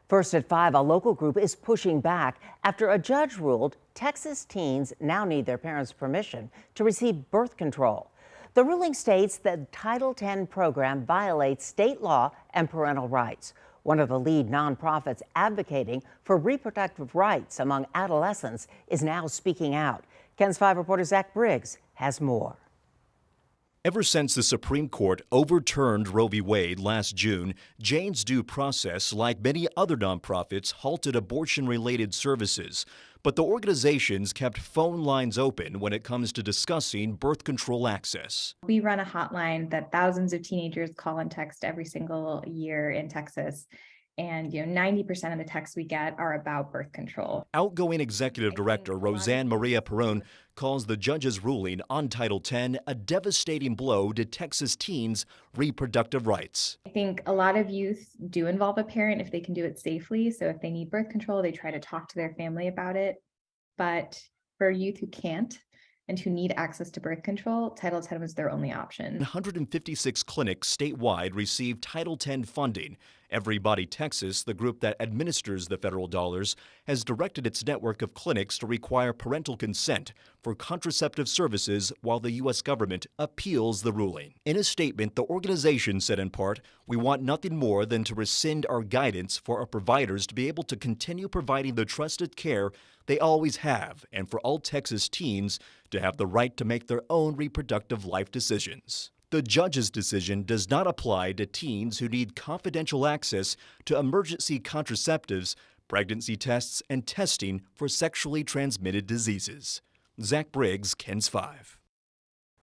First at 5, a local group is pushing back after a judge ruled Texas teens now need their parents' permission to receive birth control. The ruling states that Title X program violates state law and parental rights. One of the lead nonprofits advocating for reproductive rights among adolescents is now speaking out. KENS 5 reporter Zach Briggs has more. Ever since the Supreme Court overturned Roe v. Wade last June, Jane's Due Process, like many other nonprofits, halted abortion-related services. But the organizations kept phone lines open when it comes to discussing birth control access. We run a hotline that thousands of teenagers call and text every single year in Texas. And 90% of the texts we get are about birth control. Outgoing Executive Director Roseanne Maria Perón calls the judge's ruling on Title X a devastating blow to Texas teens' reproductive rights. I think a lot of youth do involve a parent if they can do it safely. So if they need birth control, they try to talk to their family about it. But for youth who can't and who need access to birth control, Title X was their only option. 156 clinics statewide received Title X funding. Everybody Texas, the group that administers the federal dollars, has directed its network of clinics to require parental consent for contraceptive services while the U.S. government appeals the ruling. In a statement, the organization said in part, "We want nothing more than to rescind our guidance for our providers to be able to continue providing the trusted care they always have, and for all Texas teens to have the right to make their own reproductive life decisions." The judge's decision does not apply to teens who need confidential access to emergency contraceptives, pregnancy tests, and testing for sexually transmitted diseases. Zach Briggs, KENS 5.